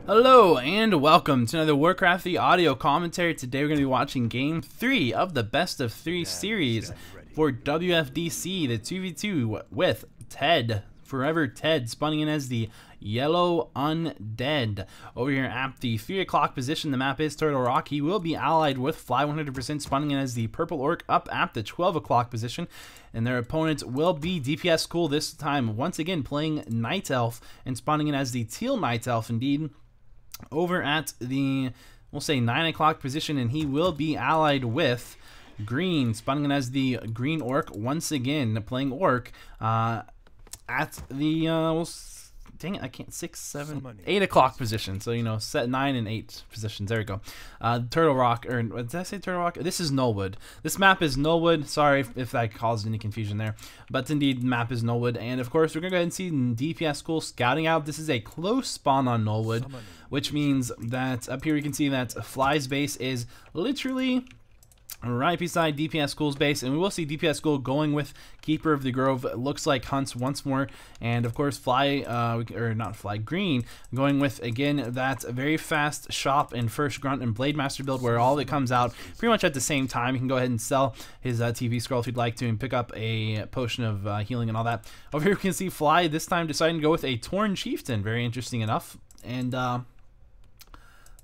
Hello and welcome to another Warcraft III audio commentary. Today we're going to be watching Game 3 of the Best of 3 series for WFDC, the 2v2 with Ted, Forever Ted, spawning in as the Yellow Undead. Over here at the 3 o'clock position, the map is Turtle Rock. He will be allied with Fly 100%, spawning in as the Purple Orc up at the 12 o'clock position. And their opponent will be BmDpsCool, this time once again playing Night Elf and spawning in as the Teal Night Elf indeed. Over at the, we'll say 9 o'clock position, and he will be allied with Green, spawning in as the Green Orc once again, playing Orc at the, dang it, I can't, 6, 7, 8 o'clock position. So, you know, set 9 and 8 positions. There we go. Turtle Rock, or did I say Turtle Rock? This is Nullwood. This map is Nullwood. Sorry if that caused any confusion there. But indeed, the map is Nullwood. And of course, we're going to go ahead and see BmDpsCool scouting out. This is a close spawn on Nullwood, which means that up here you can see that Fly's base is literally right beside BmDpsCool's base, and we will see BmDpsCool going with Keeper of the Grove. It looks like hunts once more, and of course Green going with again that very fast shop and first grunt and Blade Master build, where all that comes out pretty much at the same time. You can go ahead and sell his TV scroll if you'd like to, and pick up a potion of healing and all that. Over here we can see Fly this time deciding to go with a Torn Chieftain, very interesting enough, and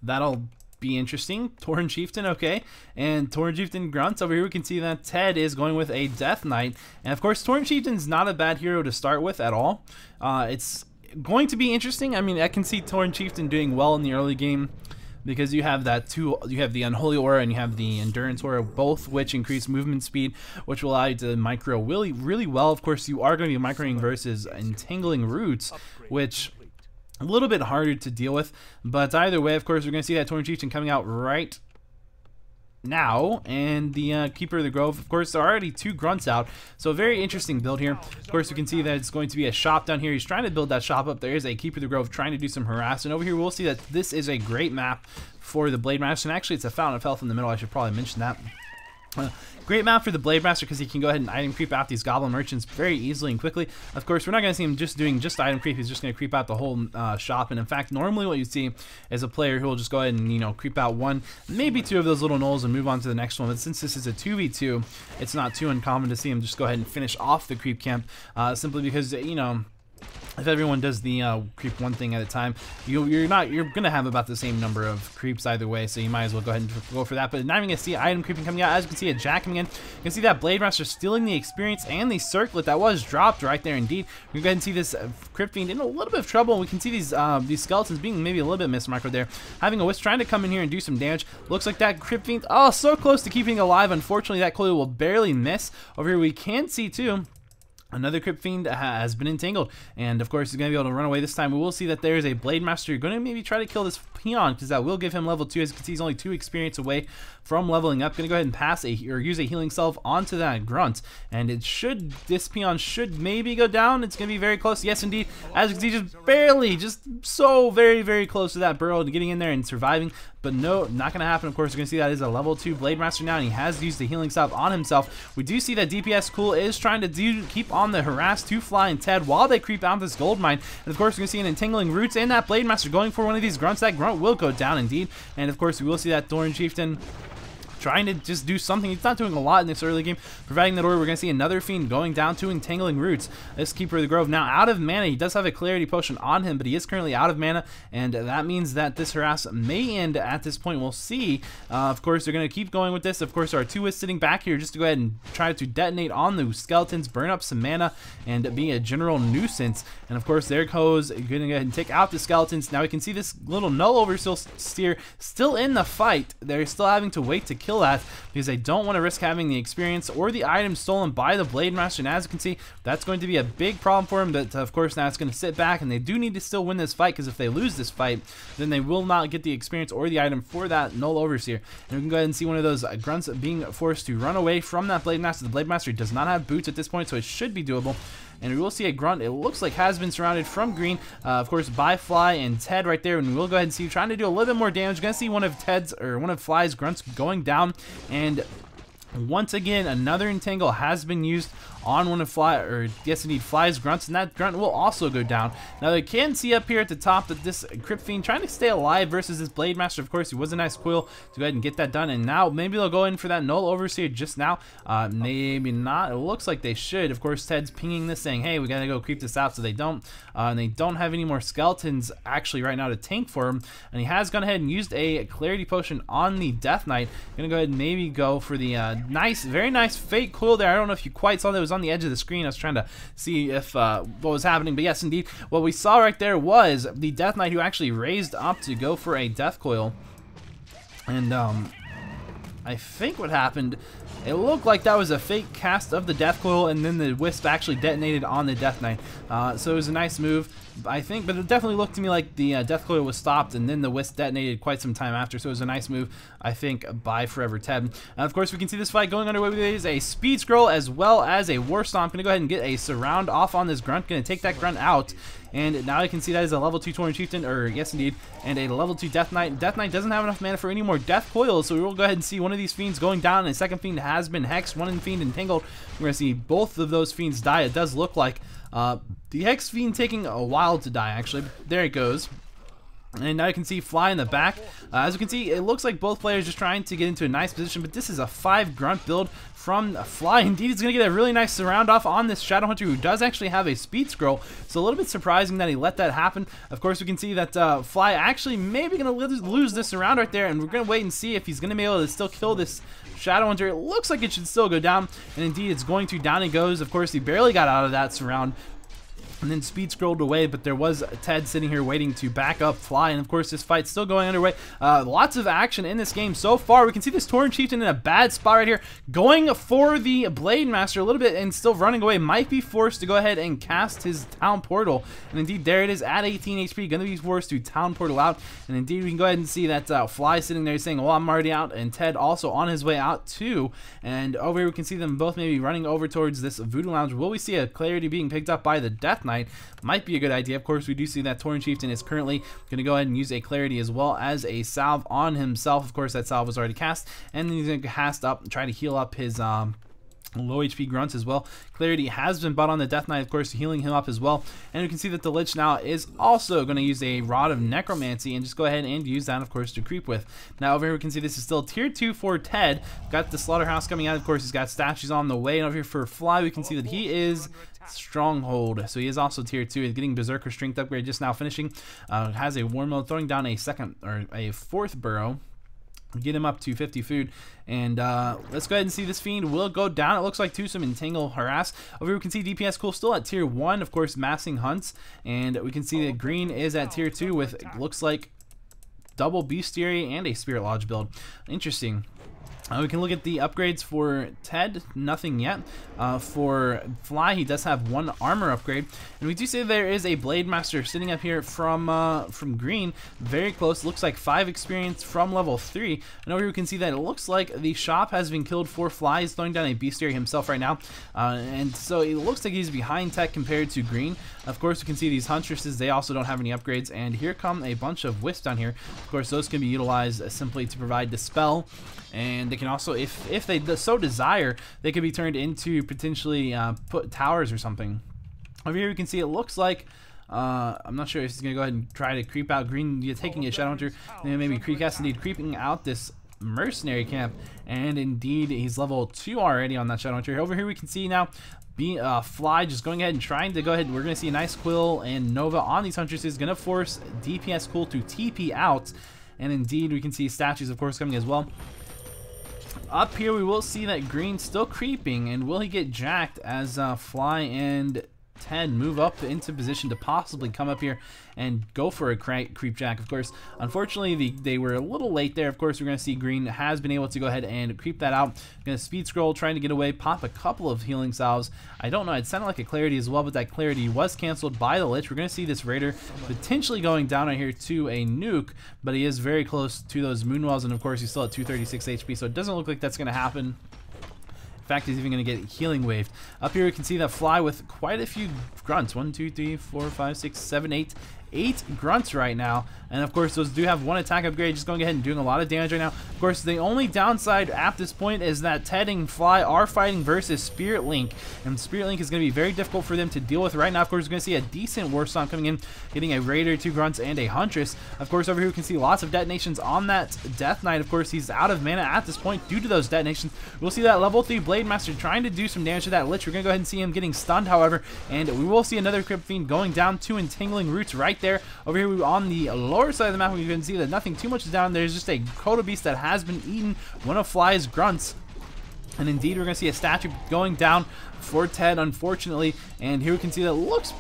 that'll be interesting. Torn Chieftain, okay, and Torn Chieftain grunts. Over here we can see that Ted is going with a Death Knight, and of course Torn Chieftain's not a bad hero to start with at all. It's going to be interesting. I mean, I can see Torn Chieftain doing well in the early game because you have you have the Unholy Aura and you have the Endurance Aura, both which increase movement speed, which will allow you to micro really well. Of course, you are going to be microing versus Entangling Roots, which a little bit harder to deal with, but either way, of course, we're going to see that Torn Chieftain coming out right now, and the Keeper of the Grove. Of course, there are already 2 grunts out, so a very interesting build here. Of course, we can see that it's going to be a shop down here. He's trying to build that shop up. There is a Keeper of the Grove trying to do some harass, and over here we'll see that this is a great map for the Blade Master, and actually it's a Fountain of Health in the middle. I should probably mention that. Great map for the Blade Master because he can go ahead and item creep out these Goblin Merchants very easily and quickly. Of course, we're not going to see him just doing item creep. He's just going to creep out the whole shop. And in fact, normally what you see is a player who will just go ahead and, you know, creep out 1, maybe 2 of those little gnolls and move on to the next one. But since this is a 2v2, it's not too uncommon to see him just go ahead and finish off the creep camp, simply because, you know, if everyone does the creep 1 thing at a time, you're gonna have about the same number of creeps either way, so you might as well go ahead and go for that. But not even gonna see item creeping coming out. As you can see, a Jack coming in. You can see that Blade Master stealing the experience and the circlet that was dropped right there. Indeed, we go ahead and see this Crypt Fiend in a little bit of trouble. We can see these skeletons being maybe a little bit mismicroed there, having a Wisp trying to come in here and do some damage. Looks like that Crypt Fiend, oh, so close to keeping alive. Unfortunately, that coil will barely miss. Over here, we can see too, another Crypt Fiend has been entangled, and of course he's going to be able to run away this time. We will see that there is a Blade Master going to maybe try to kill this peon, because that will give him level 2. As you can see, he's only 2 experience away from leveling up. Going to go ahead and pass or use a healing salve onto that grunt, and this peon should maybe go down. It's going to be very close. Yes, indeed. As you can see, just barely, just so very close to that burrow and getting in there and surviving. But no, not going to happen. Of course, you're going to see that is a level 2 Blade Master now, and he has used the healing salve on himself. We do see that BmDpsCool is trying to keep on the harass to Fly and Ted while they creep out this gold mine. And of course, we're going to see an Entangling Roots and that Blade Master going for one of these grunts. That grunt will go down indeed. And of course, we will see that Torn Chieftain trying to just do something. He's not doing a lot in this early game. Providing that order, we're going to see another Fiend going down to Entangling Roots. This Keeper of the Grove now out of mana. He does have a Clarity Potion on him, but he is currently out of mana, and that means that this harass may end at this point. We'll see. Of course, they're going to keep going with this. Of course, our 2 Wisps sitting back here just to go ahead and try to detonate on the skeletons, burn up some mana, and be a general nuisance. And of course, there goes, going to go ahead and take out the skeletons. Now we can see this little Null Overseer still in the fight. They're still having to wait to kill that because they don't want to risk having the experience or the items stolen by the Blade Master. And as you can see, that's going to be a big problem for him. But of course, now it's going to sit back, and they do need to still win this fight, because if they lose this fight, then they will not get the experience or the item for that Null Overseer. And we can go ahead and see one of those grunts being forced to run away from that Blade Master. The Blade Master does not have boots at this point, so it should be doable. And we will see a grunt, it looks like, has been surrounded from Green, of course, by Fly and Ted right there. And we'll go ahead and see, trying to do a little bit more damage. We're going to see one of Fly's grunts going down, and Once again, another entangle has been used on one of Fly's grunts, and that grunt will also go down. Now, you can see up here at the top that this Crypt Fiend trying to stay alive versus this Blade Master. Of course, he was a nice coil to go ahead and get that done, and now maybe they'll go in for that Null Overseer just now. Maybe not. It looks like they should. Of course, Ted's pinging this saying, hey, we gotta go creep this out, so they don't. And they don't have any more skeletons actually right now to tank for him, and he has gone ahead and used a Clarity Potion on the Death Knight. Gonna go ahead and maybe go for the very nice fake coil there. I don't know if you quite saw that. It was on the edge of the screen. I was trying to see if what was happening, but yes, indeed, what we saw right there was the Death Knight who actually raised up to go for a death coil, and I think what happened, it looked like that was a fake cast of the death coil, and then the wisp actually detonated on the Death Knight. So it was a nice move, I think, but it definitely looked to me like the death coil was stopped, and then the wisp detonated quite some time after. So it was a nice move, I think, by Forever Ted. And of course, we can see this fight going underway with a speed scroll as well as a war stomp. Gonna go ahead and get a surround off on this grunt. Gonna take that grunt out. And now you can see that is a level 2 Tauren Chieftain, or yes indeed, and a level 2 Death Knight. Death Knight doesn't have enough mana for any more Death Coils, so we will go ahead and see one of these Fiends going down, and a second Fiend has been hexed, one Fiend entangled. We're going to see both of those Fiends die. It does look like the Hex Fiend taking a while to die, actually. There it goes. And now you can see Fly in the back. As you can see, it looks like both players just trying to get into a nice position, but this is a 5 grunt build from Fly. Indeed, he's going to get a really nice surround off on this Shadow Hunter who does actually have a speed scroll, so a little bit surprising that he let that happen. Of course, we can see that Fly actually maybe going to lose this surround right there, and we're going to wait and see if he's going to be able to still kill this Shadow Hunter. It looks like it should still go down, and indeed it's going to. Down he goes. Of course, he barely got out of that surround, and then speed scrolled away, but there was Ted sitting here waiting to back up Fly, and of course this fight's still going underway. Lots of action in this game so far. We can see this Tauren Chieftain in a bad spot right here, going for the Blade Master a little bit and still running away. Might be forced to go ahead and cast his Town Portal, and indeed there it is at 18 HP, gonna be forced to Town Portal out, and indeed we can go ahead and see that Fly sitting there saying, well, I'm already out, and Ted also on his way out too, and over here we can see them both maybe running over towards this Voodoo Lounge. Will we see a Clarity being picked up by the Death Knight? Might be a good idea. Of course, we do see that Tauren Chieftain is currently going to go ahead and use a Clarity as well as a salve on himself. Of course, that salve was already cast, and then he's going to cast up and try to heal up his low HP grunts as well. Clarity has been bought on the Death Knight, of course, healing him up as well. And you can see that the Lich now is also going to use a Rod of Necromancy and just go ahead and use that, of course, to creep with. Now over here we can see this is still tier 2 for Ted. Got the Slaughterhouse coming out, of course, he's got statues on the way. And over here for Fly, we can see that he is Stronghold, so he is also tier 2. He's getting Berserker Strength upgrade just now finishing. Has a Warm Mode, throwing down a fourth burrow. Get him up to 50 food, and let's go ahead and see this Fiend will go down. It looks like to some Entangle Harass. Over here we can see DPSCool still at tier 1, of course, massing hunts, and we can see that Green is at tier 2 with, looks like, double Bestiary and a Spirit Lodge build. Interesting. We can look at the upgrades for Ted, nothing yet. For Fly, he does have 1 armor upgrade, and we do see there is a Blade Master sitting up here from Green, very close. Looks like 5 experience from level 3, and over here we can see that it looks like the shop has been killed for Fly. He's throwing down a Bestiary himself right now, and so it looks like he's behind tech compared to Green. Of course, we can see these Huntresses, they also don't have any upgrades, and here come a bunch of Wisps down here. Of course, those can be utilized simply to provide Dispel, and they can also, if they so desire, they could be turned into potentially put towers or something. Over here we can see it looks like, I'm not sure if he's going to go ahead and try to creep out Green, taking a Shadow Hunter, and maybe Creekcast indeed creeping out this mercenary camp, and indeed he's level 2 already on that Shadow Hunter. Over here we can see now Fly just going ahead and trying to go ahead. We're going to see a nice Quill and Nova on these Huntresses, going to force DPSCool to TP out, and indeed we can see statues, of course, coming as well. Up here we will see that Green still creeping, and will he get jacked as Fly and Ted move up into position to possibly come up here and go for a creep jack. Of course, unfortunately they were a little late there. Of course, we're going to see Green has been able to go ahead and creep that out. Going to speed scroll, trying to get away, pop a couple of healing salves. I don't know, it sounded like a Clarity as well, but that Clarity was canceled by the Lich. We're going to see this Raider potentially going down right here to a nuke, but he is very close to those Moonwells, and of course he's still at 236 HP, so it doesn't look like that's going to happen. In fact, he's even going to get healing waved. Up here we can see that Fly with quite a few grunts. 1, 2, 3, 4, 5, 6, 7, 8. 8 grunts right now. And of course, those do have 1 attack upgrade, just going ahead and doing a lot of damage right now. Of course, the only downside at this point is that Ted and Fly are fighting versus Spirit Link. And Spirit Link is going to be very difficult for them to deal with right now. Of course, we're going to see a decent War Stomp coming in, getting a Raider, 2 grunts, and a Huntress. Of course, over here we can see lots of detonations on that Death Knight. Of course, he's out of mana at this point due to those detonations. We'll see that level 3 Blade Master trying to do some damage to that Lich. We're going to go ahead and see him getting stunned, however. And we will see another Crypt Fiend going down, 2 Entangling Roots right there. Over here on the lower side of the map, we can see that nothing too much is down. There's just a Kodo Beast that has been eaten, one of Fly's grunts. And indeed, we're going to see a statue going down for Ted, unfortunately. And here we can see that it looks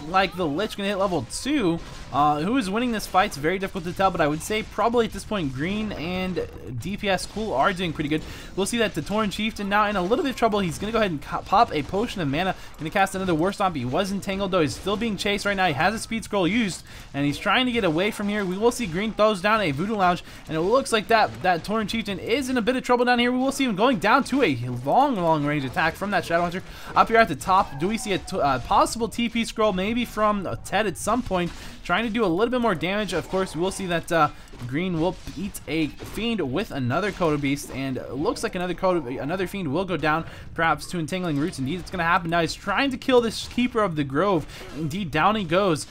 like the Lich gonna hit level 2. Who is winning this fight? It's very difficult to tell, but I would say probably at this point Green and BmDpsCool are doing pretty good. We'll see that the Tauren Chieftain now in a little bit of trouble. He's gonna go ahead and pop a potion of mana, gonna cast another War Stomp. He was entangled though. He's still being chased right now. He has a speed scroll used, and he's trying to get away from here. We will see Green throws down a Voodoo Lounge, and it looks like that Tauren Chieftain is in a bit of trouble down here. We will see him going down to a long range attack from that Shadow Hunter. Up here at the top, do we see a possible TP scroll maybe from Ted at some point, trying to do a little bit more damage. Of course, we will see that Green will eat a Fiend with another Kodo Beast, and it looks like another Fiend will go down, perhaps to Entangling Roots. Indeed, it's going to happen. Now he's trying to kill this Keeper of the Grove. Indeed, down he goes.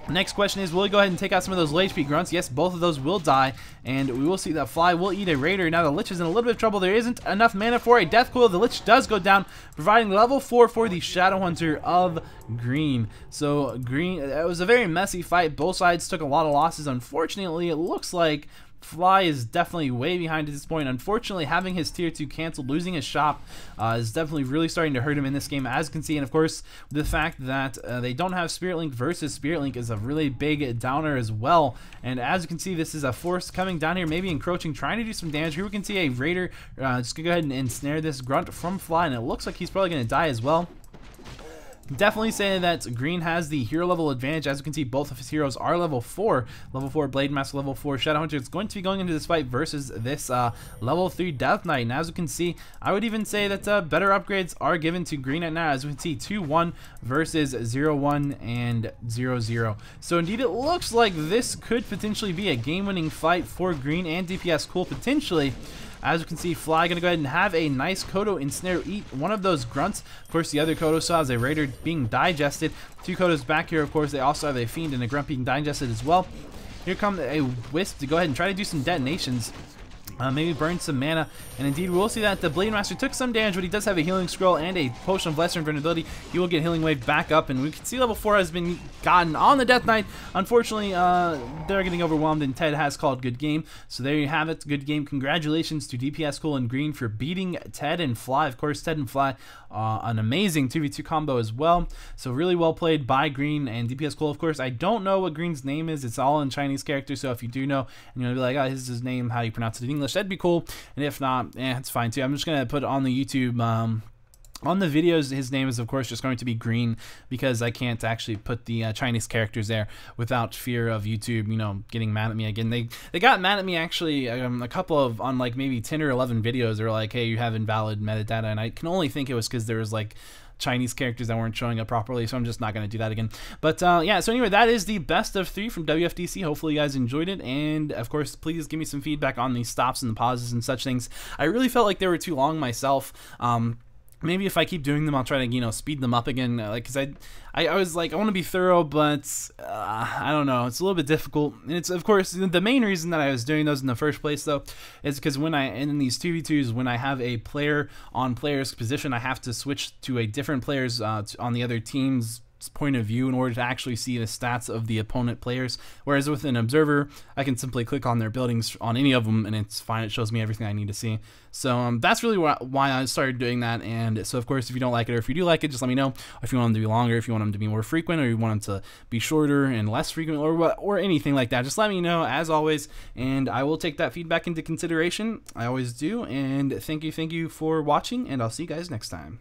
Next question is, will he go ahead and take out some of those low HP grunts? Yes, both of those will die, and we will see that Fly will eat a Raider. Now the Lich is in a little bit of trouble. There isn't enough mana for a Death Coil. The Lich does go down, providing level 4 for the Shadow Hunter of Green. So Green, it was a very messy fight. Both sides took a lot of losses. Unfortunately, it looks like Fly is definitely way behind at this point. Unfortunately, having his tier 2 canceled, losing his shop is definitely really starting to hurt him in this game, as you can see. And of course, the fact that they don't have Spirit Link versus Spirit Link is a really big downer as well. And as you can see, this is a force coming down here, maybe encroaching, trying to do some damage. Here we can see a Raider just gonna go ahead and ensnare this grunt from Fly, and it looks like he's probably going to die as well. Definitely saying that Green has the hero level advantage. As you can see, both of his heroes are level 4. Level 4 Blade Master, level 4 Shadow Hunter. It's going to be going into this fight versus this level 3 Death Knight. And as you can see, I would even say that better upgrades are given to Green right now. As you can see, 2-1 versus 0-1 and 0-0. So indeed, it looks like this could potentially be a game-winning fight for Green and BmDpsCool potentially. As you can see, Fly gonna go ahead and have a nice Kodo Ensnare, eat one of those grunts. Of course, the other Kodo still has a Raider being digested. 2 Kodos back here, of course, they also have a Fiend and a Grunt being digested as well. Here comes a Wisp to go ahead and try to do some detonations. Maybe burn some mana, and indeed we'll see that the Blade Master took some damage, but he does have a Healing Scroll and a Potion of Lesser Invulnerability. He will get Healing Wave back up, and we can see level 4 has been gotten on the Death Knight. Unfortunately, they're getting overwhelmed, and Ted has called good game. So there you have it, good game. Congratulations to BmDpsCool and Green for beating Ted and Fly. Of course, Ted and Fly, an amazing 2v2 combo as well. So really well played by Green and BmDpsCool. Of course, I don't know what Green's name is. It's all in Chinese characters, so if you do know, and you'll be like, oh, this is his name, how you pronounce it in English, that'd be cool. And if not, it's fine too. I'm just gonna put on the YouTube on the videos, his name is of course just going to be Green, because I can't actually put the Chinese characters there without fear of YouTube, you know, getting mad at me again. They got mad at me actually a couple of, on like maybe 10 or 11 videos. They were like, hey, you have invalid metadata, and I can only think it was because there was like Chinese characters that weren't showing up properly, so I'm just not going to do that again. But yeah, so anyway, that is the best of 3 from WFDC. Hopefully you guys enjoyed it, and of course please give me some feedback on the stops and the pauses and such things. I really felt like they were too long myself. Maybe if I keep doing them, I'll try to, you know, speed them up again. Like, cause I was like, I want to be thorough, but I don't know. It's a little bit difficult. And it's, of course, the main reason that I was doing those in the first place, though, is because when in these 2v2s, when I have a player on player's position, I have to switch to a different player's on the other team's point of view in order to actually see the stats of the opponent players. Whereas with an observer, I can simply click on their buildings on any of them and it's fine. It shows me everything I need to see. So that's really why I started doing that. And so of course, if you don't like it, or if you do like it, just let me know. If you want them to be longer, if you want them to be more frequent, or you want them to be shorter and less frequent, or anything like that, just let me know as always, and I will take that feedback into consideration. I always do. And thank you for watching, and I'll see you guys next time.